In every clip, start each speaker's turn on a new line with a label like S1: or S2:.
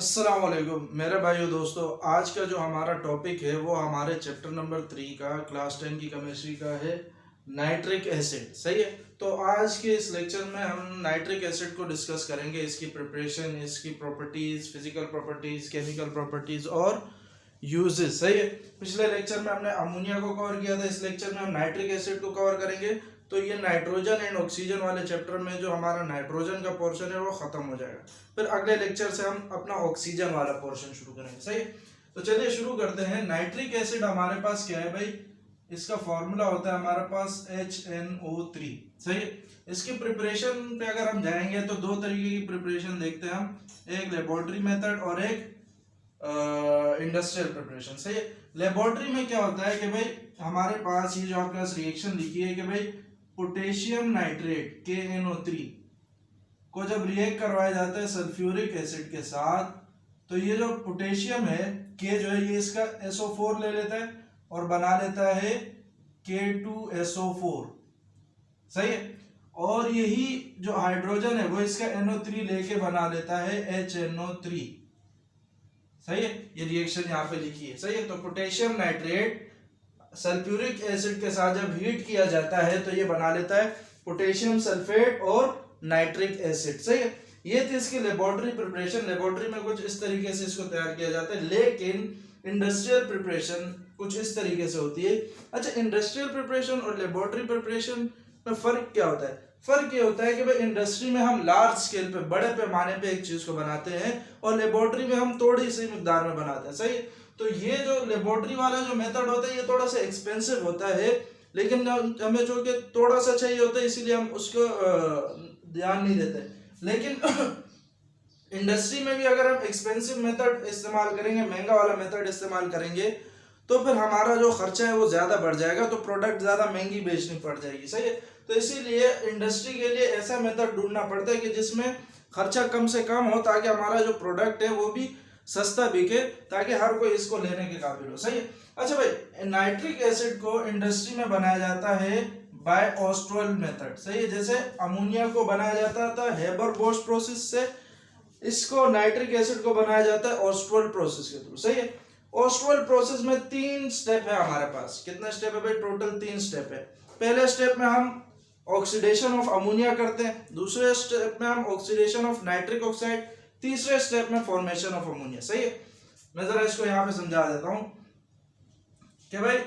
S1: अस्सलाम वालेकुम मेरे भाइयों दोस्तों। आज का जो हमारा टॉपिक है वो हमारे चैप्टर नंबर 3 का क्लास 10 की केमिस्ट्री का है, नाइट्रिक एसिड। सही है। तो आज के इस लेक्चर में हम नाइट्रिक एसिड को डिस्कस करेंगे, इसकी प्रिपरेशन, इसकी properties, physical properties, chemical properties और यूजेस। सही है। पिछले लेक्चर में हमने अमोनिया को कवर किया था, इस लेक्चर में हम नाइट्रिक एसिड को कवर करेंगे। तो ये नाइट्रोजन एंड ऑक्सीजन वाले चैप्टर में जो हमारा नाइट्रोजन का पोर्शन है वो खत्म हो जाएगा। फिर अगले लेक्चर से हम अपना ऑक्सीजन वाला पोर्शन शुरू करेंगे। सही है। तो चलिए शुरू करते हैं। नाइट्रिक एसिड हमारे पास क्या है भाई, इसका फॉर्मूला होता है हमारे पास HNO3। सही है। इसकी प्रिपरेशन पे अगर हम जाएंगे तो दो तरीके की प्रिपरेशन देखते हैं हम, एक लेबोरेटरी मेथड और एक इंडस्ट्रियल प्रिपरेशन। सही है। लेबोरेटरी में क्या होता है कि भाई हमारे पास ये जो आपके पास रिएक्शन लिखी है कि भाई पोटेशियम नाइट्रेट KNO3 को जब रिएक्ट करवाया जाता है सल्फ्यूरिक एसिड के साथ, तो ये जो पोटेशियम है के जो है ये इसका SO4 ले लेता है और बना लेता है K2SO4। सही है। और यही जो हाइड्रोजन है वो इसका NO3 लेके बना लेता है HNO3। सही है। ये रिएक्शन यहाँ पे लिखी है। सही है। तो पोटेशियम नाइट्रेट सल्फ्यूरिक एसिड के साथ जब हीट किया जाता है तो ये बना लेता है पोटेशियम सल्फेट और नाइट्रिक एसिड। सही है। ये थी इसकी लेबोरेटरी प्रिपरेशन। लेबोरेटरी में कुछ इस तरीके से इसको तैयार किया जाता है, लेकिन इंडस्ट्रियल प्रिपरेशन कुछ इस तरीके से होती है। अच्छा, इंडस्ट्रियल प्रिपरेशन और लेबोरेटरी प्रिपरेशन में फर्क क्या होता है? फर्क ये होता है कि भाई इंडस्ट्री में हम लार्ज स्केल पे, बड़े पैमाने पे एक चीज को बनाते हैं और लेबोरेटरी में हम थोड़ी सी मिकदार में बनाते हैं। सही है। तो ये जो लेबोरेटरी वाला जो मेथड होता है ये थोड़ा सा एक्सपेंसिव होता है, लेकिन हमें जो कि थोड़ा सा चाहिए होता है इसीलिए हम उसको ध्यान नहीं देते। लेकिन इंडस्ट्री में भी अगर हम एक्सपेंसिव मेथड इस्तेमाल करेंगे, महंगा वाला मेथड इस्तेमाल करेंगे, तो फिर हमारा जो खर्चा है वो ज्यादा बढ़ जाएगा, तो प्रोडक्ट ज्यादा महंगी बेचनी पड़ जाएगी। सही है। तो इसीलिए इंडस्ट्री के लिए ऐसा मेथड ढूंढना पड़ता है कि जिसमें खर्चा कम से कम हो, ताकि हमारा जो प्रोडक्ट है वो भी सस्ता बिके, ताकि हर कोई इसको लेने के काबिल हो। सही है। अच्छा भाई, नाइट्रिक एसिड को इंडस्ट्री में बनाया जाता है बाय ऑस्ट्रल मेथड। सही है। जैसे अमोनिया को बनाया जाता था हेबर-बोश प्रोसेस से, इसको नाइट्रिक एसिड को बनाया जाता है ऑस्ट्रल प्रोसेस के थ्रू। सही है। ऑस्ट्रल प्रोसेस में 3 स्टेप है हमारे पास। कितने स्टेप है भाई? टोटल 3 स्टेप है। पहले स्टेप में हम ऑक्सीडेशन ऑफ अमोनिया करते हैं, दूसरे स्टेप में हम ऑक्सीडेशन ऑफ नाइट्रिक ऑक्साइड, तीसरे स्टेप में फॉर्मेशन ऑफ अमोनिया। सही है। मैं जरा इसको यहां पे समझा देता हूं कि भाई,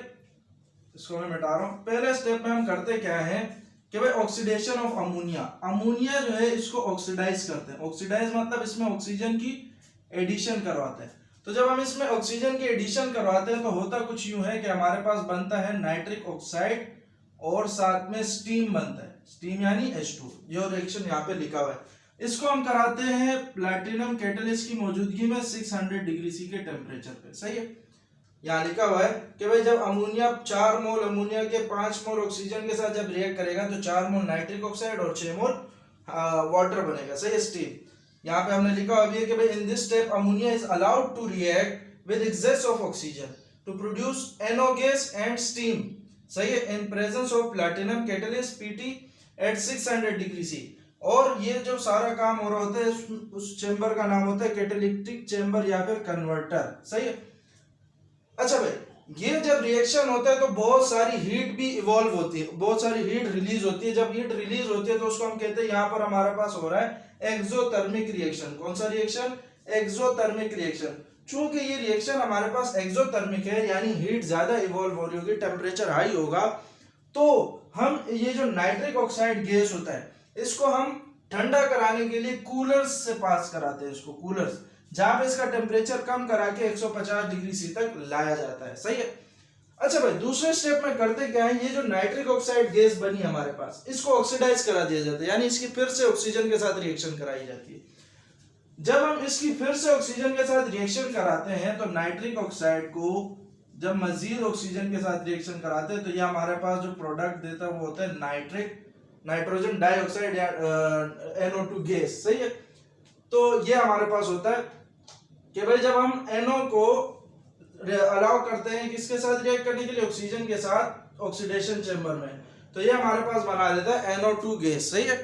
S1: इसको मैं मिटा रहा हूं। पहले स्टेप में हम करते क्या है कि भाई ऑक्सीडेशन ऑफ अमोनिया, अमोनिया जो है इसको ऑक्सीडाइज करते हैं। ऑक्सीडाइज मतलब इसमें ऑक्सीजन की एडिशन करवाते हैं। तो जब हम इसमें ऑक्सीजन की एडिशन करवाते हैं तो होता कुछ यूं है कि हमारे पास बनता है नाइट्रिक ऑक्साइड और साथ में स्टीम बनता है। स्टीम यानी H2। जो रिएक्शन यहाँ पे लिखा हुआ है इसको हम कराते हैं प्लैटिनम कैटलिस्ट की मौजूदगी में 600 डिग्री सी के टेम्परेचर पे। सही है। यहाँ लिखा हुआ है कि भाई जब अमोनिया 4 मोल अमोनिया के 5 मोल ऑक्सीजन के साथ जब रिएक्ट करेगा तो 4 मोल नाइट्रिक ऑक्साइड और 6 मोल वाटर बनेगा। सही है, स्टीम। यहाँ पे हमने लिखा हुआ है कि भाई in this step ammonia is allowed to react with excess of oxygen to produce NO gas and steam. सही है, in presence of platinum catalyst PT at 600 degree C. और ये जो सारा काम हो रहा होता है उस चेंबर का नाम होता है कैटालिटिक चेंबर या फिर कन्वर्टर। सही है। अच्छा भाई, ये जब रिएक्शन होता है तो बहुत सारी हीट भी इवॉल्व होती है, बहुत सारी हीट रिलीज होती है। जब हीट रिलीज होती है तो उसको हम कहते हैं यहाँ पर हमारे पास हो रहा है एक्सोथर्मिक रिएक्शन। कौन सा रिएक्शन? Exothermic reaction. चूंकि ये रिएक्शन हमारे पास एक्सोथर्मिक है यानी हीट ज्यादा इवॉल्व हो रही होगी, टेम्परेचर हाई होगा, तो हम ये जो नाइट्रिक ऑक्साइड गैस होता है इसको हम ठंडा कराने के लिए कूलर्स से पास कराते हैं। इसको कूलर्स, जहां पे इसका टेम्परेचर कम करा के 150 डिग्री सी तक लाया जाता है। सही है। अच्छा भाई, दूसरे स्टेप में करते क्या है, ये जो नाइट्रिक ऑक्साइड गैस बनी हमारे पास इसको ऑक्सीडाइज करा दिया जाता है, यानी इसकी फिर से ऑक्सीजन के साथ रिएक्शन कराई जाती है। जब हम इसकी फिर से ऑक्सीजन के साथ रिएक्शन कराते हैं तो नाइट्रिक ऑक्साइड को जब मजीद ऑक्सीजन के साथ रिएक्शन कराते हैं तो ये हमारे पास जो प्रोडक्ट देता है वो होता है नाइट्रोजन डाइऑक्साइड या NO2 गैस। सही है। तो ये हमारे पास होता है कि भाई जब हम NO को अलाउ करते हैं किसके साथ रिएक्ट करने के लिए? ऑक्सीजन के साथ ऑक्सीडेशन चेंबर में, तो ये हमारे पास बना देता है NO2 गैस। सही है।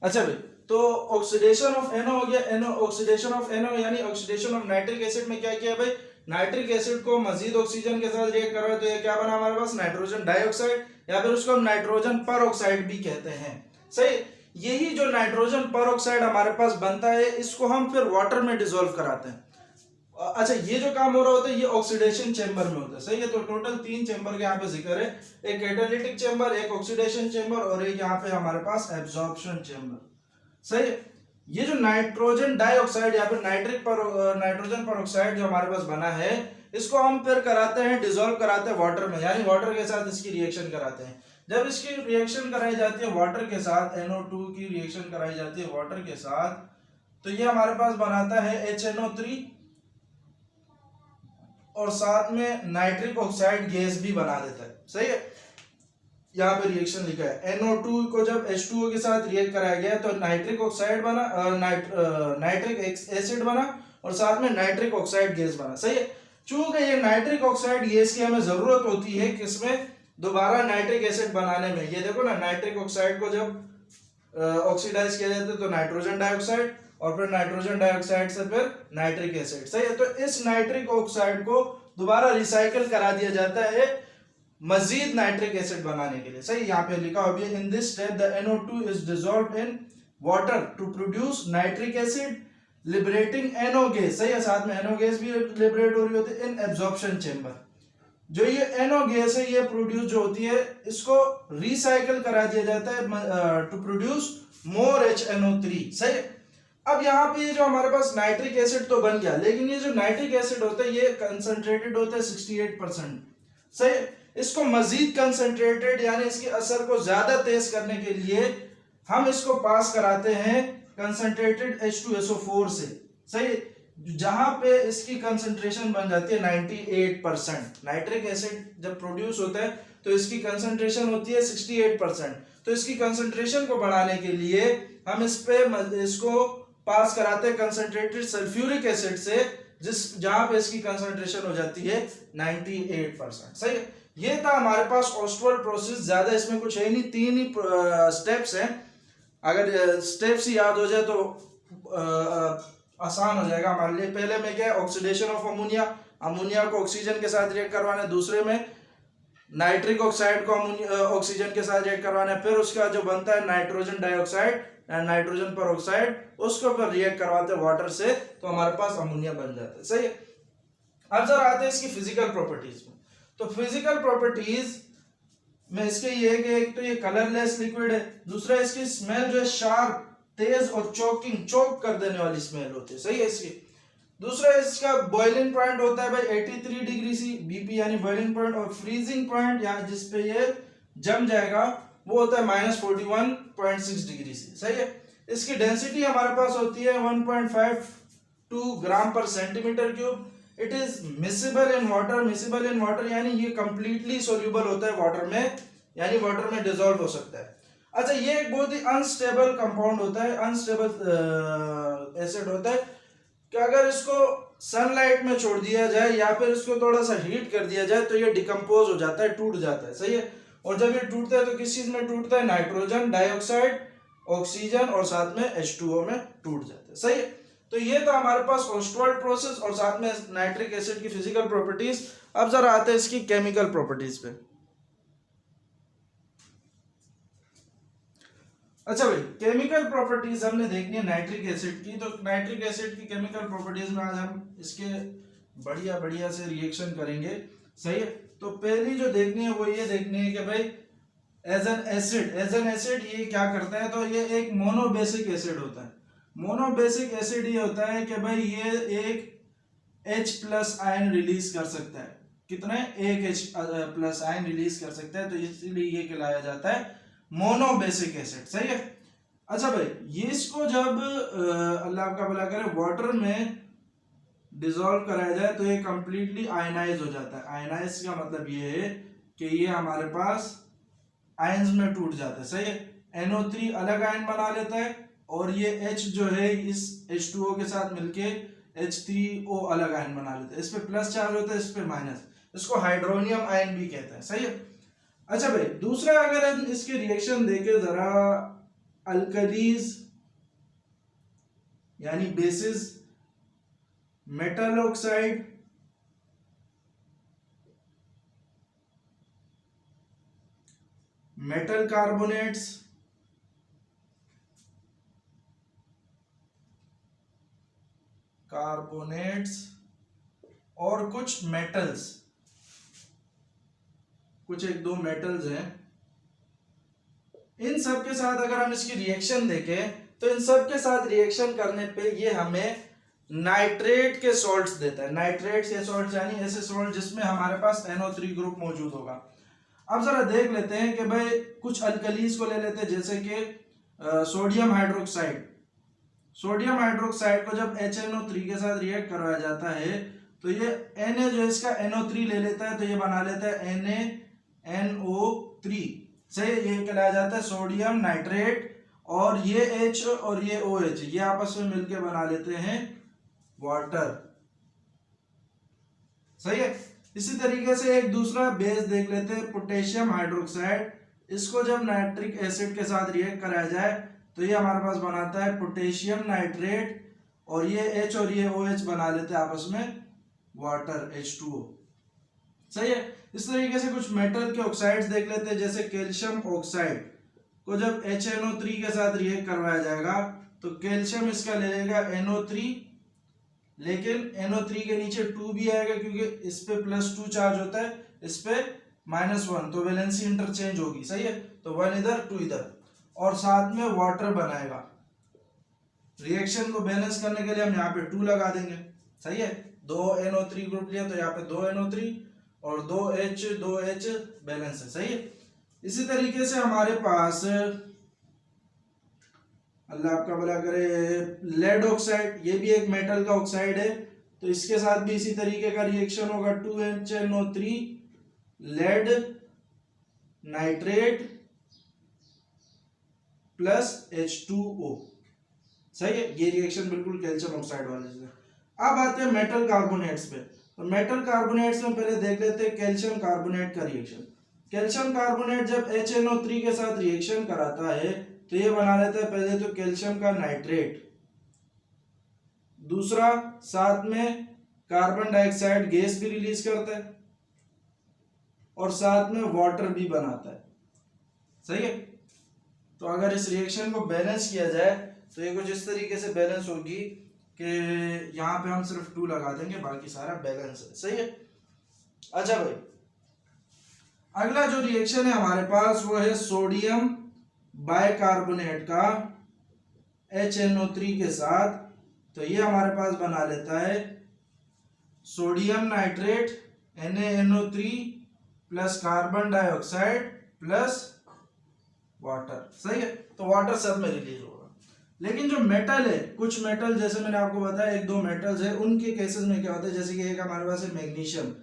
S1: अच्छा भाई, तो ऑक्सीडेशन ऑफ NO हो गया, NO ऑक्सीडेशन ऑफ NO यानी ऑक्सीडेशन ऑफ नाइट्रिक एसिड में क्या किया भाई, नाइट्रिक एसिड को मजीद ऑक्सीजन के साथ रिएक्ट करवाया तो ये क्या बना हमारे पास, नाइट्रोजन डाइऑक्साइड, या फिर उसको हम नाइट्रोजन परऑक्साइड भी कहते हैं। सही, यही जो नाइट्रोजन परऑक्साइड हमारे पास बनता है इसको हम फिर वाटर में डिसॉल्व कराते हैं। अच्छा, ये जो काम हो रहा होता है ये ऑक्सीडेशन चेंबर में होता है। सही है, तो टोटल 3 चेंबर का यहाँ पे जिक्र है, एक कैटालिटिक चेंबर, एक ऑक्सीडेशन चेंबर और एक यहाँ पे हमारे पास एब्जॉर्प्शन चेंबर। सही है, ये जो नाइट्रोजन डाइऑक्साइड या फिर नाइट्रोजन परऑक्साइड जो हमारे पास बना है इसको हम फिर कराते हैं, डिसॉल्व कराते हैं वाटर में, यानी वाटर के साथ इसकी रिएक्शन कराते हैं। जब इसकी रिएक्शन कराई जाती है वाटर के साथ, NO2 की रिएक्शन कराई जाती है वाटर के साथ, तो ये हमारे पास बनाता है HNO3 और साथ में नाइट्रिक ऑक्साइड गैस भी बना देता है। सही है, यहाँ पे रिएक्शन लिखा है, NO2 को जब H2O के साथ रिएक्ट कराया गया तो नाइट्रिक ऑक्साइड बना, नाइट्रिक एसिड बना और साथ में नाइट्रिक ऑक्साइड गैस बना। सही है, चूंकि ये नाइट्रिक ऑक्साइड गैस की हमें जरूरत होती है किसमें, दोबारा नाइट्रिक एसिड बनाने में। ये देखो ना, नाइट्रिक ऑक्साइड को जब ऑक्सीडाइज किया जाता है तो नाइट्रोजन डाइऑक्साइड और फिर नाइट्रोजन डाइऑक्साइड से फिर नाइट्रिक एसिड। सही है, तो इस नाइट्रिक ऑक्साइड को दोबारा रिसाइकल करा दिया जाता है मजीद नाइट्रिक एसिड बनाने के लिए। सही, यहाँ पे लिखा हुआ है, in this step the NO2 is dissolved in water to produce nitric acid liberating NO gas. सही है, साथ में NO गैस भी लिबरेट हो रही होती है इन एब्जॉर्प्शन चेंबर। जो ये NO गैस है ये प्रोड्यूस जो होती है इसको रिसाइकल करा दिया जाता है टू प्रोड्यूस मोर HNO3। सही है, अब यहाँ पे जो हमारे पास नाइट्रिक एसिड तो बन गया, लेकिन ये जो नाइट्रिक एसिड होता है ये कंसंट्रेटेड होता है 68%। सही, इसको मजीद कंसंट्रेटेड यानी इसके असर को ज्यादा तेज करने के लिए हम इसको पास कराते हैं कंसंट्रेटेड H2SO4 से। सही, जहां पे इसकी कंसंट्रेशन बन जाती है 98%। नाइट्रिक एसिड जब प्रोड्यूस होता है तो इसकी कंसंट्रेशन होती है 68%। तो इसकी कंसंट्रेशन को बढ़ाने के लिए हम इसको पास कराते हैं कंसंट्रेटेड सल्फ्यूरिक एसिड से, जहां पे इसकी कंसंट्रेशन हो जाती है 98%। सही है, ये था हमारे पास ऑस्टवर्ड प्रोसेस। ज्यादा इसमें कुछ है नहीं, 3 ही स्टेप्स हैं। अगर स्टेप्स ही याद हो जाए तो आसान हो जाएगा हमारे लिए। पहले में क्या है, ऑक्सीडेशन ऑफ अमोनिया, अमोनिया को ऑक्सीजन के साथ रिएक्ट करवाना है। दूसरे में नाइट्रिक ऑक्साइड को ऑक्सीजन के साथ रिएक्ट करवाना है। फिर उसका जो बनता है नाइट्रोजन डाइऑक्साइड, नाइट्रोजन परऑक्साइड, उसको फिर रिएक्ट करवाते हैं वाटर से तो हमारे पास अमोनिया बन जाता है। सही है, अब जरा आते हैं इसकी फिजिकल प्रॉपर्टीज में। तो फिजिकल प्रॉपर्टीज में इसके ये है कि एक तो ये कलरलेस लिक्विड है, दूसरा इसकी स्मेल जो है शार्प, तेज और चोक कर देने वाली स्मेल होती है। सही है, इसकी दूसरा इसका बॉइलिंग पॉइंट होता है भाई 83 डिग्री सी BP यानी बॉइलिंग पॉइंट, और फ्रीजिंग पॉइंट यहाँ जिसपे ये जम जाएगा वो होता है -41.6 डिग्री सी। सही है, इसकी डेंसिटी हमारे पास होती है 1.52 ग्राम पर centimetre cube. It is miscible in water, miscible in water यानी ये कंप्लीटली सोल्यूबल होता है वाटर में, यानी वाटर में डिसॉल्व हो सकता है। अच्छा, ये एक बहुत ही अनस्टेबल कंपाउंड होता है, अनस्टेबल एसिड होता है कि अगर इसको सनलाइट में छोड़ दिया जाए या फिर इसको थोड़ा सा हीट कर दिया जाए तो ये डिकम्पोज हो जाता है, टूट जाता है। सही है, और जब ये टूटता है तो किस चीज में टूटता है, नाइट्रोजन डाइऑक्साइड, ऑक्सीजन और साथ में H2O में टूट जाता है। सही है, तो ये था हमारे पास ऑस्टवर्ड प्रोसेस और साथ में नाइट्रिक एसिड की फिजिकल प्रॉपर्टीज। अब जरा आते हैं इसकी केमिकल प्रॉपर्टीज पे। अच्छा भाई, केमिकल प्रॉपर्टीज हमने देखनी है नाइट्रिक एसिड की। तो नाइट्रिक एसिड की केमिकल प्रॉपर्टीज में आज हम इसके बढ़िया बढ़िया से रिएक्शन करेंगे। सही है, तो पहली जो देखनी है वो ये देखनी है कि भाई एज एन एसिड ये क्या करता है, तो ये एक मोनोबेसिक एसिड होता है। मोनोबेसिक एसिड ये होता है कि भाई ये एक H+ आयन रिलीज कर सकता है। कितने, एक H+ आयन रिलीज कर सकता है, तो इसीलिए ये कहलाया जाता है मोनोबेसिक एसिड। सही है, अच्छा भाई, ये इसको जब अल्लाह आपका भला करे वाटर में डिसॉल्व कराया जाए तो ये कंप्लीटली आयनाइज हो जाता है। आयनाइज का मतलब ये है कि ये हमारे पास आयंस में टूट जाता है। सही है, NO3 अलग आयन बना लेता है और ये H जो है इस H2O के साथ मिलके H3O अलग आयन बना लेता है। इस पे प्लस चार्ज होता है, इस पे माइनस, इसको हाइड्रोनियम आयन भी कहते हैं। सही है, अच्छा भाई, दूसरा अगर हम इसके रिएक्शन देखे जरा अल्कलीज यानी basis, metal oxide, metal carbonates, और कुछ मेटल्स, कुछ एक दो मेटल्स हैं। इन सब के साथ अगर हम इसकी रिएक्शन देखें तो इन सब के साथ रिएक्शन करने पे ये हमें नाइट्रेट के सॉल्ट्स देता है। नाइट्रेट्स या सॉल्ट्स यानी ऐसे सॉल्ट जिसमें हमारे पास NO3 ग्रुप मौजूद होगा। अब जरा देख लेते हैं कि भाई कुछ अल्कलीज को ले लेते हैं, जैसे कि सोडियम हाइड्रोक्साइड। सोडियम हाइड्रोक्साइड को जब HNO3 के साथ रिएक्ट करवाया जाता है तो ये Na जो इसका NO3 ले लेता है, तो ये बना लेता है NaNO3 से, ये कहलाया जाता है सोडियम नाइट्रेट। और ये H और ये OH ये आपस में मिलके बना लेते हैं वाटर। सही है। इसी तरीके से एक दूसरा बेस देख लेते हैं, पोटेशियम हाइड्रोक्साइड। इसको जब नाइट्रिक एसिड के साथ रिएक्ट कराया जाए तो ये हमारे पास बनाता है पोटेशियम नाइट्रेट, और ये H और ये OH बना लेते हैं आपस में वाटर, H2O। सही है। इस तरीके से कुछ मेटल के ऑक्साइड्स देख लेते हैं, जैसे कैल्शियम ऑक्साइड को जब HNO3 के साथ रिएक्ट करवाया जाएगा तो कैल्शियम इसका ले लेगा NO3, लेकिन NO3 के नीचे 2 भी आएगा क्योंकि इस पे +2 चार्ज होता है, इस पे -1, तो वैलेंसी इंटरचेंज होगी। सही है। तो 1 इधर 2 इधर, और साथ में वाटर बनाएगा। रिएक्शन को बैलेंस करने के लिए हम यहाँ पे 2 लगा देंगे। सही है। 2 NO3 ग्रुप लिया तो यहाँ पे 2 NO3 और 2H बैलेंस है। सही है। इसी तरीके से हमारे पास, अल्लाह आपका भला करे, लेड ऑक्साइड, ये भी एक मेटल का ऑक्साइड है, तो इसके साथ भी इसी तरीके का रिएक्शन होगा। 2HNO3 lead nitrate plus H2O। सही है। ये रिएक्शन बिल्कुल कैल्शियम ऑक्साइड वाले से। अब आते हैं मेटल कार्बोनेट्स पे। तो मेटल कार्बोनेट्स में पहले देख लेते हैं कैल्शियम कार्बोनेट का रिएक्शन। कैल्शियम कार्बोनेट जब HNO3 के साथ रिएक्शन कराता है तो ये बना लेता है पहले तो कैल्शियम का नाइट्रेट, दूसरा साथ में कार्बन डाइऑक्साइड गैस भी रिलीज करता है, और साथ में वाटर भी बनाता है। सही है। तो अगर इस रिएक्शन को बैलेंस किया जाए तो ये कुछ इस तरीके से बैलेंस होगी कि यहाँ पे हम सिर्फ 2 लगा देंगे, बाकी सारा बैलेंस है। सही है। अच्छा भाई, अगला जो रिएक्शन है हमारे पास वो है सोडियम बाइकार्बोनेट का HNO3 के साथ। तो ये हमारे पास बना लेता है sodium nitrate NaNO3 plus carbon dioxide plus water. सही है। तो वाटर सब में रिलीज होगा। लेकिन जो मेटल है, कुछ मेटल जैसे मैंने आपको बताया एक दो मेटल्स है, उनके केसेस में क्या होता है, जैसे कि एक हमारे पास है मैग्नीशियम।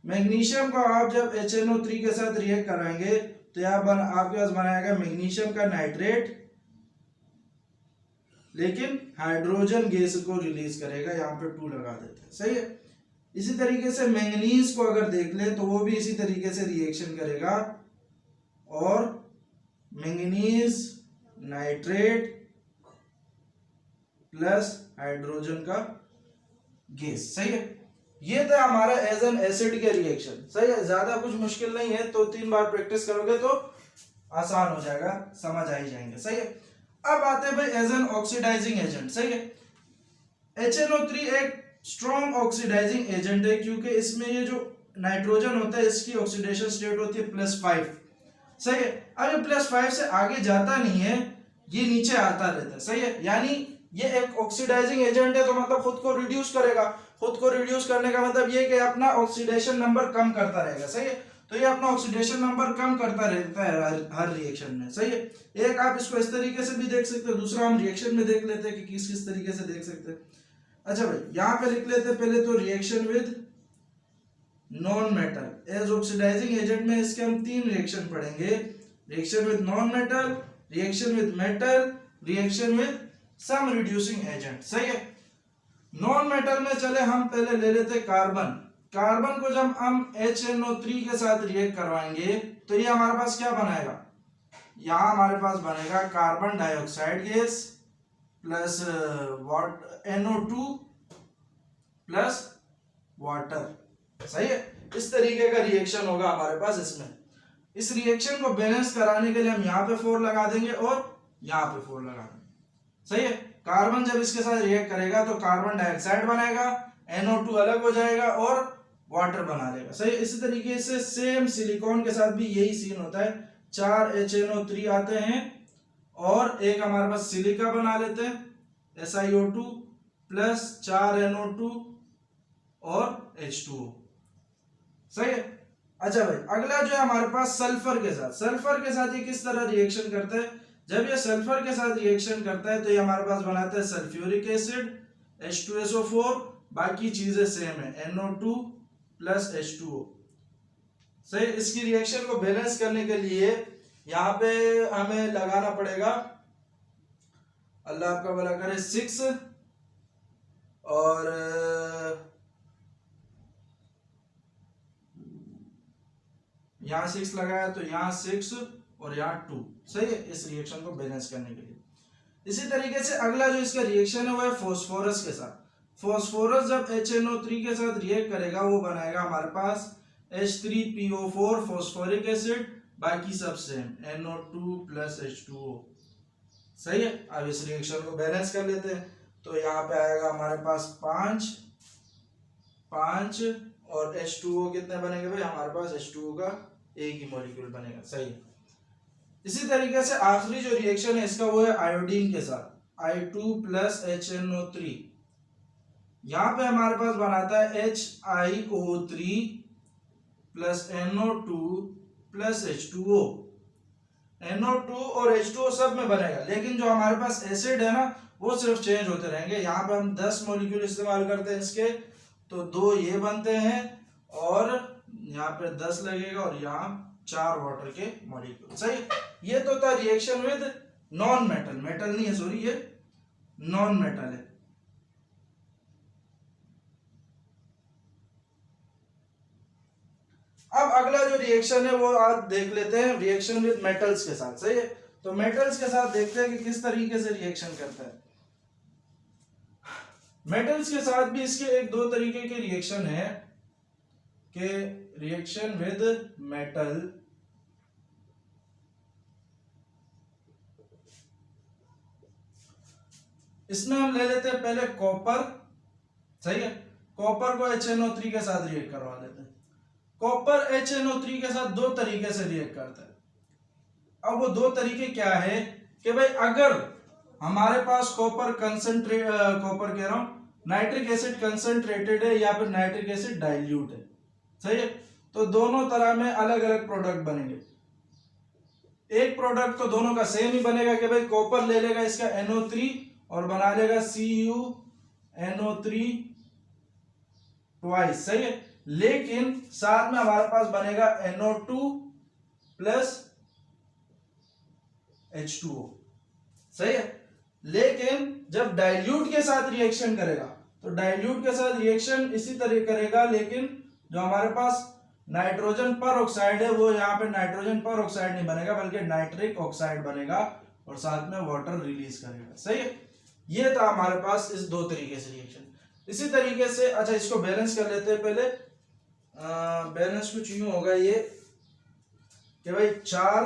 S1: मैग्नीशियम को आप जब HNO3 के साथ रिएक्ट कराएंगे तो यहाँ आपके पास बनाएगा मैग्नीशियम का नाइट्रेट, लेकिन हाइड्रोजन गैस को रिलीज करेगा। यहाँ पे 2 लगा देते हैं। सही है। इसी तरीके से मैंगनीज को अगर देख ले तो वो भी इसी तरीके से रिएक्शन करेगा, और मैंगनीज नाइट्रेट प्लस हाइड्रोजन का गैस। सही है। ये था हमारा एज एन एसिड के रिएक्शन। सही है। ज्यादा कुछ मुश्किल नहीं है, तो 3 बार प्रैक्टिस करोगे तो आसान हो जाएगा, समझ आ ही जाएंगे। सही है। अब आते हैं भाई एज एन ऑक्सीडाइजिंग एजेंट। सही है। HNO3 एक स्ट्रॉन्ग ऑक्सीडाइजिंग एजेंट है क्योंकि इसमें ये जो नाइट्रोजन होता है इसकी ऑक्सीडेशन स्टेट होती है +5। सही है। अब ये +5 से आगे जाता नहीं है, ये नीचे आता रहता है। सही है। यानी ये एक ऑक्सीडाइजिंग एजेंट है, तो मतलब खुद को रिड्यूस करेगा। खुद को रिड्यूस करने का मतलब ये कि अपना ऑक्सीडेशन नंबर कम करता रहेगा। सही है। तो ये अपना ऑक्सीडेशन नंबर कम करता रहता है हर रिएक्शन में। सही है। एक आप इसको इस तरीके से भी देख सकते हो, दूसरा हम रिएक्शन में देख लेते हैं कि किस किस तरीके से देख सकते हैं। अच्छा भाई, यहाँ पे लिख लेते हैं पहले तो reaction with non metal as oxidising agent में इसके हम 3 रिएक्शन पढ़ेंगे। Reaction with non metal, reaction with metal, reaction with some reducing agent. सही है। नॉन मेटल में चले हम पहले ले लेते कार्बन। कार्बन को जब हम HNO3 के साथ रिएक्ट करवाएंगे तो ये हमारे पास क्या बनाएगा, यहाँ हमारे पास बनेगा carbon dioxide gas plus NO2 plus water. सही है, इस तरीके का रिएक्शन होगा हमारे पास इसमें। इस रिएक्शन को बैलेंस कराने के लिए हम यहाँ पे 4 लगा देंगे और यहाँ पे 4 लगा देंगे। सही है, कार्बन जब इसके साथ रिएक्ट करेगा तो कार्बन डाइऑक्साइड बनाएगा, NO2 अलग हो जाएगा और वाटर बना लेगा। सही है, इसी तरीके से सेम सिलिकॉन के साथ भी यही सीन होता है। 4 HNO3 आते हैं और एक हमारे पास सिलिका बना लेते हैं SiO2 प्लस 4 NO2 और H2O। सही है। अच्छा भाई, अगला जो है हमारे पास सल्फर के साथ ये किस तरह रिएक्शन करता है। जब ये सल्फर के साथ रिएक्शन करता है तो ये हमारे पास बनाता है सल्फ्यूरिक एसिड H2SO4, बाकी चीजें सेम है NO2 प्लस H2O। सही, इसकी रिएक्शन को बैलेंस करने के लिए यहाँ पे हमें लगाना पड़ेगा, अल्लाह आपका भला करे, 6 और यहाँ 6 लगाया तो यहाँ 6 और यहाँ 2। सही है, इस रिएक्शन को बैलेंस करने के लिए। इसी तरीके से अगला जो इसका रिएक्शन है वो है फॉस्फोरस के साथ। फॉस्फोरस जब HNO3 के साथ रिएक्ट करेगा वो बनाएगा हमारे पास H3PO4 फॉस्फोरिक एसिड, बाकी सब सेम NO2 प्लस H2O। सही है, अब इस रिएक्शन को बैलेंस कर लेते हैं तो यहाँ पे आएगा हमारे पास 5 और H2O कितने बनेंगे भाई, हमारे पास H2O का एक ही मॉलिक्यूल बनेगा। सही है। इसी तरीके से आखिरी जो रिएक्शन है इसका वो है आयोडीन के साथ, I2 प्लस HNO3। यहाँ पे हमारे पास बनाता है HiO3 plus NO2 plus H2O। NO2 और H2O सब में बनेगा, लेकिन जो हमारे पास एसिड है ना वो सिर्फ चेंज होते रहेंगे। यहाँ पे हम 10 मॉलिक्यूल इस्तेमाल करते हैं इसके, तो 2 ये बनते हैं और यहाँ पे 10 लगेगा और यहाँ 4 वाटर के मॉलिक्यूल। सही, ये तो था reaction with non metal, metal नहीं है सॉरी, ये नॉन मेटल है। अब अगला जो रिएक्शन है वो आज देख लेते हैं रिएक्शन विद मेटल्स के साथ। सही है, तो मेटल्स के साथ देखते हैं कि किस तरीके से रिएक्शन करता है। मेटल्स के साथ भी इसके एक दो तरीके के रिएक्शन है कि रिएक्शन विद मेटल, इसमें हम ले लेते हैं पहले कॉपर। सही है, कॉपर को HNO3 के साथ रिएक्ट करवा लेते हैं। कॉपर HNO3 के साथ दो तरीके से रिएक्ट करता है। अब वो दो तरीके क्या है कि भाई अगर हमारे पास कॉपर कह रहा हूं नाइट्रिक एसिड कंसंट्रेटेड है या फिर नाइट्रिक एसिड डाइल्यूट है। सही है, तो दोनों तरह में अलग अलग प्रोडक्ट बनेंगे। एक प्रोडक्ट तो दोनों का सेम ही बनेगा कि भाई कॉपर ले लेगा इसका NO3 और बना लेगा CuNO3 ट्वाइस। सही है, लेकिन साथ में हमारे पास बनेगा NO2 प्लस H2O। सही है, लेकिन जब डाइल्यूट के साथ रिएक्शन करेगा तो डाइल्यूट के साथ रिएक्शन इसी तरह करेगा, लेकिन जो हमारे पास नाइट्रोजन पर ऑक्साइड है वो यहाँ पे नाइट्रोजन पर ऑक्साइड नहीं बनेगा बल्कि नाइट्रिक ऑक्साइड बनेगा और साथ में वाटर रिलीज करेगा। सही है, ये था हमारे पास इस दो तरीके से रिएक्शन। इसी तरीके से अच्छा इसको बैलेंस कर लेते हैं पहले। बैलेंस कुछ यूं होगा ये कि भाई 4,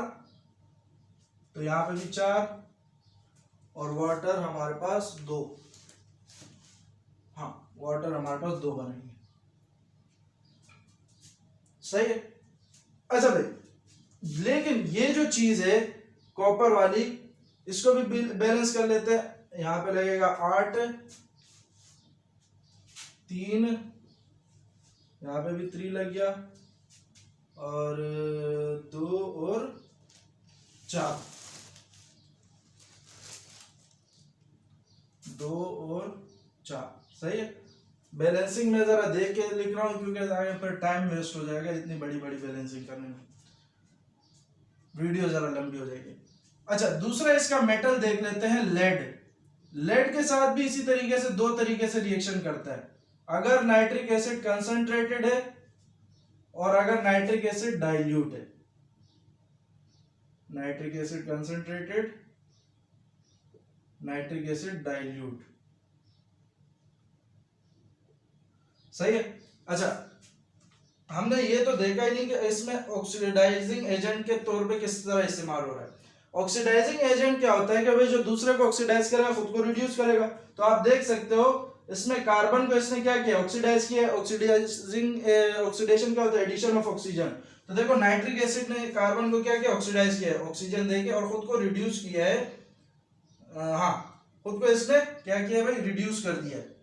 S1: तो यहाँ पे भी 4 और वाटर हमारे पास 2। हाँ, वाटर हमारे पास 2 बनेंगे। सही है। अच्छा भाई, लेकिन ये जो चीज है कॉपर वाली, इसको भी बैलेंस कर लेते हैं। यहाँ पे लगेगा 8, 3, यहाँ पे भी 3 लग गया और 2 और 4, 2 और 4। सही है, बैलेंसिंग में जरा देख के लिख रहा हूं क्योंकि आगे पर टाइम वेस्ट हो जाएगा इतनी बड़ी बड़ी बैलेंसिंग करने में, वीडियो जरा लंबी हो जाएगी। अच्छा, दूसरा इसका मेटल देख लेते हैं लेड। लेड के साथ भी इसी तरीके से दो तरीके से रिएक्शन करता है। अगर नाइट्रिक एसिड कंसंट्रेटेड है और अगर नाइट्रिक एसिड डाइल्यूट है। Nitric acid concentrated, nitric acid dilute. सही है। अच्छा, हमने ये तो देखा ही नहीं कि इसमें ऑक्सीडाइजिंग एजेंट के तौर पे किस तरह इस्तेमाल हो रहा है। ऑक्सीडाइजिंग एजेंट क्या होता है कि भाई जो दूसरे को ऑक्सीडाइज करेगा खुद को रिड्यूस करेगा। तो आप देख सकते हो इसमें कार्बन को इसने क्या किया, ऑक्सीडाइज किया। ऑक्सीडेशन क्या होता है, एडिशन ऑफ ऑक्सीजन। तो देखो नाइट्रिक एसिड ने कार्बन को क्या किया, ऑक्सीडाइज किया है ऑक्सीजन देके, और खुद को रिड्यूस किया है। हाँ, खुद को इसने क्या किया भाई, रिड्यूस कर दिया है।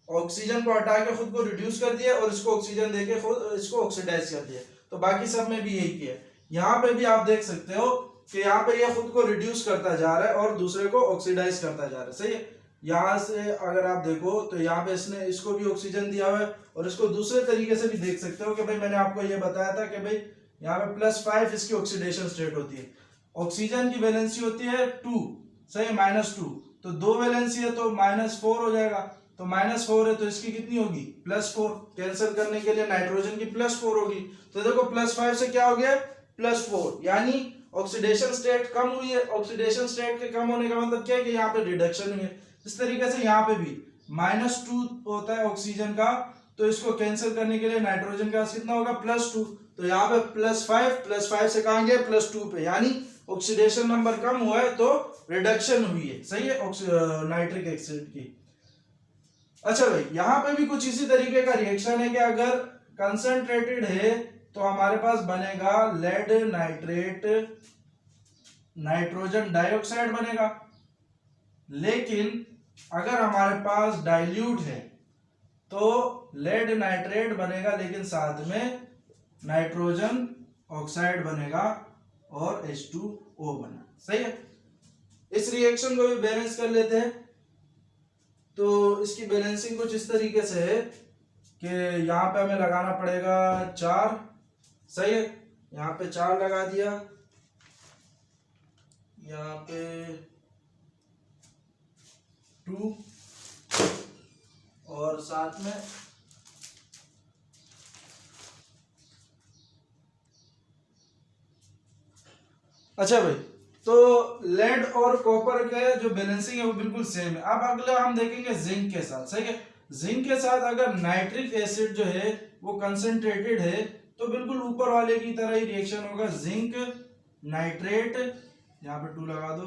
S1: ऑक्सीजन को हटा के खुद को रिड्यूस कर दिया और इसको ऑक्सीजन देके खुद इसको ऑक्सीडाइज कर दिया। तो बाकी सब में भी यही किया। यहाँ पे भी आप देख सकते हो कि यहाँ पे ये खुद को रिड्यूस करता जा रहा है और दूसरे को ऑक्सीडाइज करता जा रहा है। सही है। यहाँ से अगर आप देखो तो यहाँ पे इसने इसको भी ऑक्सीजन दिया हुआ है, और इसको दूसरे तरीके से भी देख सकते हो कि भाई मैंने आपको ये बताया था कि भाई यहाँ पे +5 इसकी ऑक्सीडेशन स्टेट होती है। ऑक्सीजन की वैलेंसी होती है 2, सही, -2। तो 2 वैलेंसी है तो -4 हो जाएगा। तो -4 है तो इसकी कितनी होगी, +4। कैंसिल करने के लिए नाइट्रोजन की +4 होगी। तो देखो +5 से क्या हो गया, +4, यानी ऑक्सीडेशन स्टेट कम हुई है। ऑक्सीडेशन स्टेट के कम होने का मतलब क्या है कि यहाँ पे रिडक्शन हुई है। इस तरीके से यहाँ पे भी -2 होता है ऑक्सीजन का, तो इसको कैंसिल करने के लिए नाइट्रोजन का कितना होगा, +2। तो यहाँ पे +5 से कहाँ गया, +2 पे, यानी ऑक्सीडेशन नंबर कम हुआ है तो रिडक्शन हुई है। सही है नाइट्रिक एसिड की। अच्छा भाई, यहाँ पे भी कुछ इसी तरीके का रिएक्शन है कि अगर कंसंट्रेटेड है तो हमारे पास बनेगा लेड नाइट्रेट, नाइट्रोजन डाइऑक्साइड बनेगा। लेकिन अगर हमारे पास डाइल्यूट है तो लेड नाइट्रेट बनेगा, लेकिन साथ में नाइट्रोजन ऑक्साइड बनेगा और H2O बना। सही है। इस रिएक्शन को भी बैलेंस कर लेते हैं। तो इसकी बैलेंसिंग कुछ इस तरीके से है कि यहाँ पे हमें लगाना पड़ेगा 4। सही है। यहाँ पे 4 लगा दिया, यहाँ पे 2, और साथ में अच्छा भाई, तो लेड और कॉपर के जो बैलेंसिंग है वो बिल्कुल सेम है। अब अगला हम देखेंगे जिंक के साथ। सही है। जिंक के साथ अगर नाइट्रिक एसिड जो है वो कंसंट्रेटेड है तो बिल्कुल ऊपर वाले की तरह ही रिएक्शन होगा। जिंक नाइट्रेट, यहाँ पे 2 लगा दो,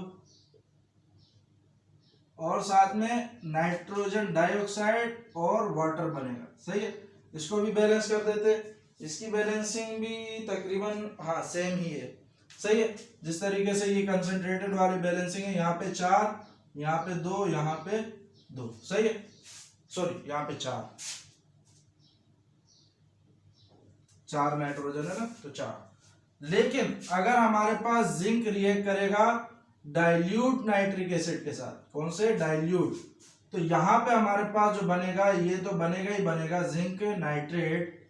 S1: और साथ में नाइट्रोजन डाइऑक्साइड और वाटर बनेगा। सही है। इसको भी बैलेंस कर देते। इसकी बैलेंसिंग भी तकरीबन हाँ सेम ही है। सही है। जिस तरीके से ये कंसंट्रेटेड वाली बैलेंसिंग है, यहाँ पे 4, यहाँ पे 2, यहाँ पे 2। सही है। सॉरी, यहाँ पे 4 नाइट्रोजन है ना, तो 4। लेकिन अगर हमारे पास जिंक रिएक्ट करेगा डाइल्यूट नाइट्रिक एसिड के साथ, कौन से, डाइल्यूट, तो यहाँ पे हमारे पास जो बनेगा ये तो बनेगा ही बनेगा जिंक नाइट्रेट।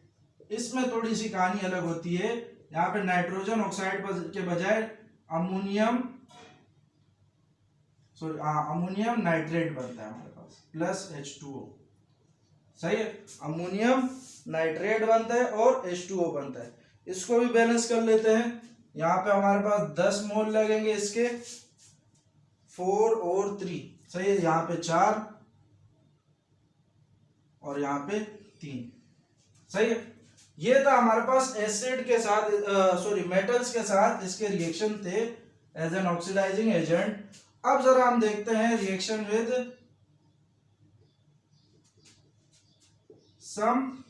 S1: इसमें थोड़ी सी कहानी अलग होती है। यहाँ पे नाइट्रोजन ऑक्साइड के बजाय अमोनियम नाइट्रेट बनता है हमारे पास, प्लस H2O। सही है। अमोनियम नाइट्रेट बनता है और H2O बनता है। इसको भी बैलेंस कर लेते हैं। यहाँ पे हमारे पास 10 मोल लगेंगे इसके, 4 और 3। सही है। यहाँ पे 4 और यहाँ पे 3। सही है। ये था हमारे पास एसिड के साथ मेटल्स के साथ इसके रिएक्शन थे एज एन ऑक्सीडाइजिंग एजेंट। अब जरा हम देखते हैं reaction with some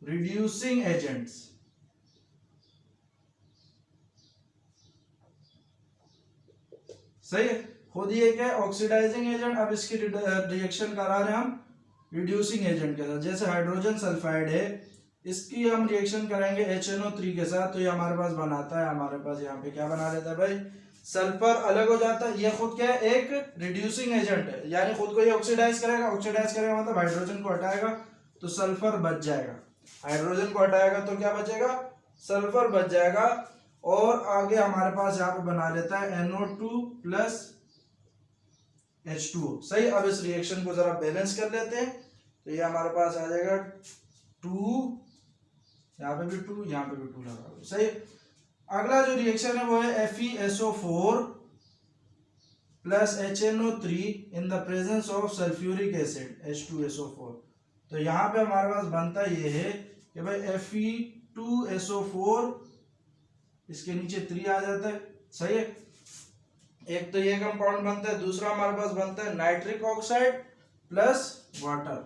S1: reducing agents. सही है। खुद ये क्या है, ऑक्सीडाइजिंग एजेंट। अब इसकी रिएक्शन करा रहे हैं हम रिड्यूसिंग एजेंट के साथ। जैसे हाइड्रोजन सल्फाइड है, इसकी हम रिएक्शन करेंगे HNO3 के साथ, तो ये हमारे पास बनाता है, हमारे पास यहाँ पे क्या बना लेता है भाई, सल्फर अलग हो जाता है। ये खुद क्या है, एक रिड्यूसिंग एजेंट है, यानी खुद को ये ऑक्सीडाइज करेगा। ऑक्सीडाइज करेगा मतलब हाइड्रोजन को हटाएगा तो सल्फर बच जाएगा। हाइड्रोजन को हटाएगा तो क्या बचेगा, सल्फर बच जाएगा। और आगे हमारे पास यहाँ पे बना लेता है NO2 प्लस H2O। सही। अब इस रिएक्शन को जरा बैलेंस कर लेते हैं। तो ये हमारे पास आ जाएगा 2, यहाँ पे भी 2, यहाँ पे भी 2 लगा दो। सही। अगला जो रिएक्शन है वो है FeSO4 plus HNO3 in the presence of sulphuric acid H2SO4। तो यहाँ पे हमारे पास बनता ये है कि भाई Fe2SO4, इसके नीचे 3 आ जाता है, सही है। एक तो ये कंपाउंड बनता है, दूसरा हमारे पास बनता है नाइट्रिक ऑक्साइड प्लस वाटर,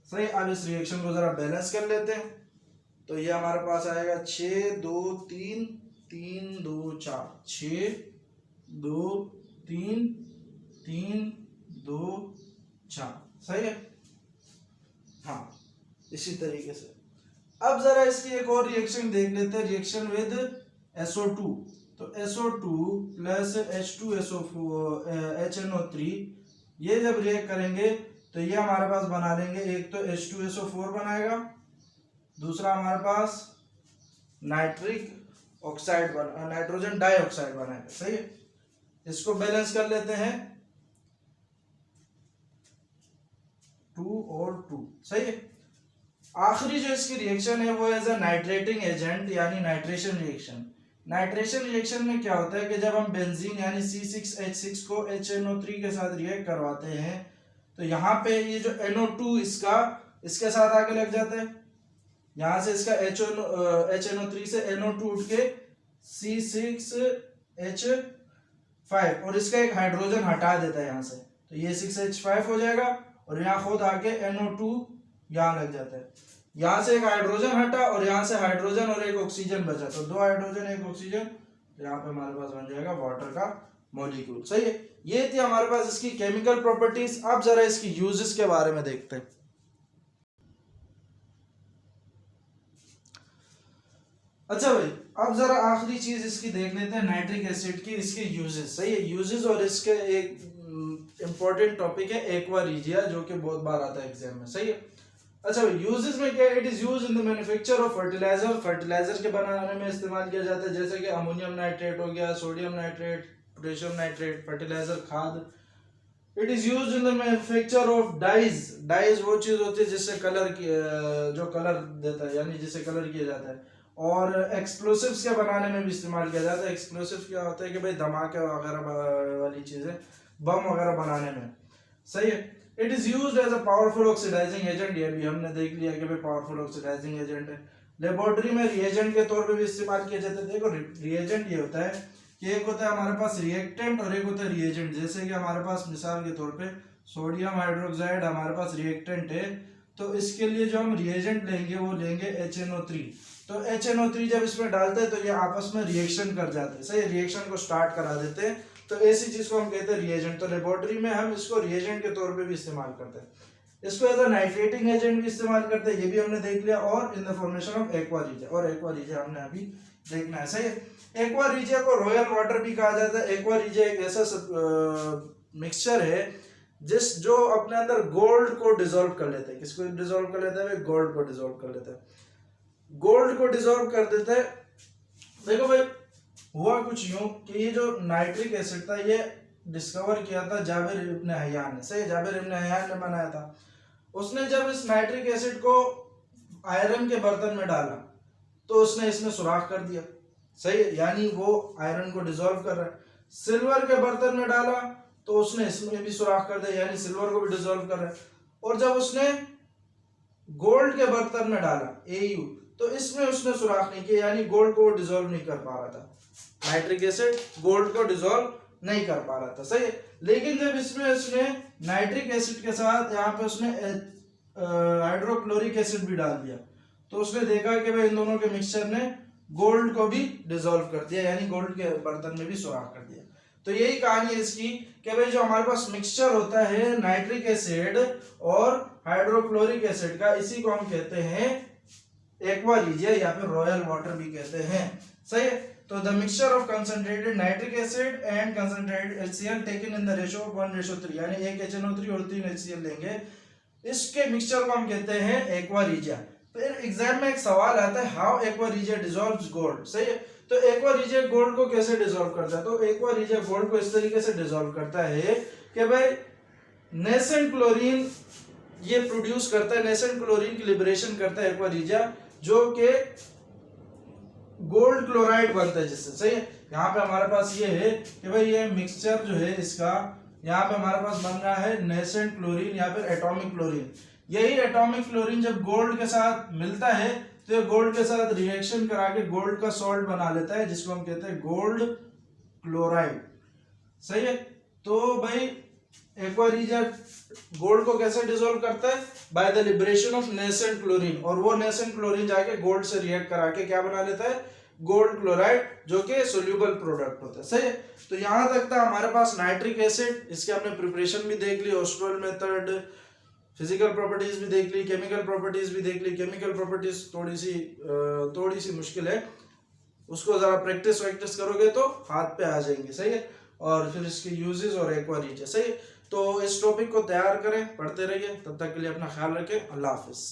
S1: सही। अब इस रिएक्शन को जरा बैलेंस कर लेते हैं। तो ये हमारे पास आएगा 6 2 3 3 2 4, 6 2 3 3 2 4, सही है। हाँ, इसी तरीके से अब जरा इसकी एक और रिएक्शन देख लेते हैं, रिएक्शन विद SO2। तो SO2 प्लस H2SO4 HNO3, ये जब रिएक्ट करेंगे तो ये हमारे पास बना लेंगे, एक तो H2SO4 बनाएगा, दूसरा हमारे पास नाइट्रिक ऑक्साइड नाइट्रोजन डाइऑक्साइड बनाएगा, सही है। इसको बैलेंस कर लेते हैं, 2 और 2, सही है। आखिरी जो इसकी रिएक्शन है वो एज अ नाइट्रेटिंग एजेंट यानी नाइट्रेशन रिएक्शन। नाइट्रेशन रिएक्शन में क्या होता है कि जब हम बेंजीन यानी C6H6 को HNO3 के साथ रिएक्ट करवाते हैं तो यहाँ पे ये जो NO2 इसके साथ आके लग जाता है, यहाँ से इसका HNO3 से NO2 उठ के C6H5 और इसका एक हाइड्रोजन हटा देता है यहाँ से, तो ये 6H5 हो जाएगा और यहाँ खुद आके NO2 यहाँ लग जाता है। यहाँ से एक हाइड्रोजन हटा और यहाँ से हाइड्रोजन और एक ऑक्सीजन बचा, तो 2 हाइड्रोजन 1 ऑक्सीजन, तो यहाँ पे हमारे पास बन जाएगा वाटर का मॉलिक्यूल, सही है। ये थी हमारे पास इसकी केमिकल प्रॉपर्टीज। अब जरा इसकी यूजेस के बारे में देखते हैं। अच्छा भाई, अब जरा आखिरी चीज इसकी देख लेते हैं, नाइट्रिक एसिड की इसके यूजेस, सही है। यूजेस और इसके एक इंपॉर्टेंट टॉपिक है एक्वा रिजिया, जो कि बहुत बार आता है एग्जाम में, सही है। अच्छा भाई, यूजेस में क्या, it is used in the manufacture of fertiliser, fertiliser के बनाने में इस्तेमाल किया जाता है, जैसे कि अमोनियम नाइट्रेट हो गया, sodium nitrate, potassium nitrate, fertiliser खाद। It is used in the manufacture of dyes, dyes वो चीज होती है जिससे कलर जो कलर देता है, यानी जिससे कलर किया जाता है। और एक्सप्लोसिव्स के बनाने में भी इस्तेमाल किया जाता है। एक्सप्लोसिव क्या होता है कि भाई धमाके वगैरह वाली चीजें, बम वगैरह बनाने में, सही है। It is used as a powerful oxidising agent, ये भी हमने देख लिया कि भाई पावरफुल ऑक्सीडाइजिंग एजेंट है। लेबोरेटरी में रिएजेंट के तौर पे भी इस्तेमाल किया जाता है। देखो रिएजेंट ये होता है कि एक होता है हमारे पास रिएक्टेंट और एक होता है रिएजेंट। जैसे कि हमारे पास मिसाल के तौर पे सोडियम हाइड्रोक्साइड हमारे पास रिएक्टेंट है, तो इसके लिए जो हम रिएजेंट लेंगे वो लेंगे HNO3। तो HNO3 जब इसमें डालते हैं तो ये आपस में रिएक्शन कर जाते हैं, सही, रिएक्शन को स्टार्ट करा देते हैं, तो ऐसी चीज को हम कहते हैं रिएजेंट। तो लेबोरेटरी में हम इसको रिएजेंट के तौर पे भी इस्तेमाल करते हैं। इसको एज अ नाइट्रेटिंग एजेंट भी इस्तेमाल करते हैं, ये भी हमने देख लिया। और in the formation of aqua regia, और एक्वा रिजिया हमने अभी देखना है, सही है। एक्वा रिजिया को रॉयल वाटर भी कहा जाता है। एक्वा रिजिया एक ऐसा मिक्सचर है जो अपने अंदर गोल्ड को डिसॉल्व कर लेता है। किसको डिसॉल्व कर लेता है? गोल्ड को डिसॉल्व कर लेता है। गोल्ड को डिसॉल्व कर देता है। देखो भाई, हुआ कुछ यूं कि ये जो नाइट्रिक एसिड था ये डिस्कवर किया था जाबिर इब्न हयान ने, सही, जाबिर इब्न हयान ने बनाया था। उसने जब इस नाइट्रिक एसिड को आयरन के बर्तन में डाला तो उसने इसमें सुराख कर दिया, सही, यानी वो आयरन को डिसॉल्व कर रहा है। सिल्वर के बर्तन में डाला तो उसने इसमें भी सुराख कर दिया, यानी सिल्वर को भी डिसॉल्व कर रहा है। और जब उसने गोल्ड के बर्तन में डाला AU, तो इसमें उसने सुराख नहीं किया, यानी गोल्ड को डिसॉल्व नहीं कर पा रहा था। नाइट्रिक एसिड गोल्ड को डिसॉल्व नहीं कर पा रहा था, सही है। लेकिन जब इसमें उसने नाइट्रिक एसिड के साथ यहाँ पे उसने हाइड्रोक्लोरिक एसिड भी डाल दिया, तो उसने देखा कि भाई इन दोनों के मिक्सचर ने गोल्ड को भी डिसॉल्व कर दिया, यानी गोल्ड के बर्तन में भी सुराख कर दिया। तो यही कहानी है इसकी कि भाई जो हमारे पास मिक्सचर होता है नाइट्रिक एसिड और हाइड्रोक्लोरिक एसिड का, इसी को हम कहते हैं एक्वा रिजिया या फिर रॉयल वाटर भी कहते हैं, सही है। तो the mixture of concentrated nitric acid and concentrated HCl taken in the ratio of 1:3, यानी 1 HNO3 और 3 HCl लेंगे, इसके मिक्सचर को हम कहते हैं एक्वा रिजिया। फिर एग्जाम में एक सवाल आता है, how aqua regia dissolves gold, सही है। तो एक्वा रिजिया गोल्ड को कैसे डिसॉल्व करता है? तो एक्वा रिजिया गोल्ड को इस तरीके से डिसॉल्व करता है कि भाई नेसेंट क्लोरीन ये प्रोड्यूस करता है, नेसेंट क्लोरीन की लिबरेशन करता है एक्वा रिजिया, जो कि गोल्ड क्लोराइड बनता है जिससे। सही है, यहाँ पे हमारे पास ये है कि भाई ये मिक्सचर जो है इसका, यहाँ पे हमारे पास बन रहा है नेसेंट क्लोरीन या फिर एटॉमिक क्लोरीन। यही एटॉमिक क्लोरीन जब गोल्ड के साथ मिलता है तो ये गोल्ड के साथ रिएक्शन करा के गोल्ड का सॉल्ट बना लेता है, जिसको हम कहते हैं गोल्ड क्लोराइड। सही है, तो भाई एक्वा रिएजेंट गोल्ड को कैसे डिसॉल्व करता है? By the liberation of nascent chlorine, और वो नेसेंट क्लोरीन जाके गोल्ड से रिएक्ट करा के क्या बना लेता है? गोल्ड क्लोराइड, जो कि सोल्यूबल प्रोडक्ट होता है। सही है, तो यहां तक था हमारे पास नाइट्रिक एसिड। इसके हमने प्रिपरेशन भी देख ली, ऑस्ट्रोल मेथड, फिजिकल प्रॉपर्टीज भी देख ली, केमिकल प्रॉपर्टीज भी देख ली। केमिकल प्रॉपर्टीज थोड़ी सी मुश्किल है, उसको जरा प्रैक्टिस वैक्टिस करोगे तो हाथ पे आ जाएंगे। सही है, और फिर इसके यूजेस और एक्वा रिएजेंट। सही है, तो इस टॉपिक को तैयार करें, पढ़ते रहिए। तब तक के लिए अपना ख्याल रखें। अल्लाह हाफिज।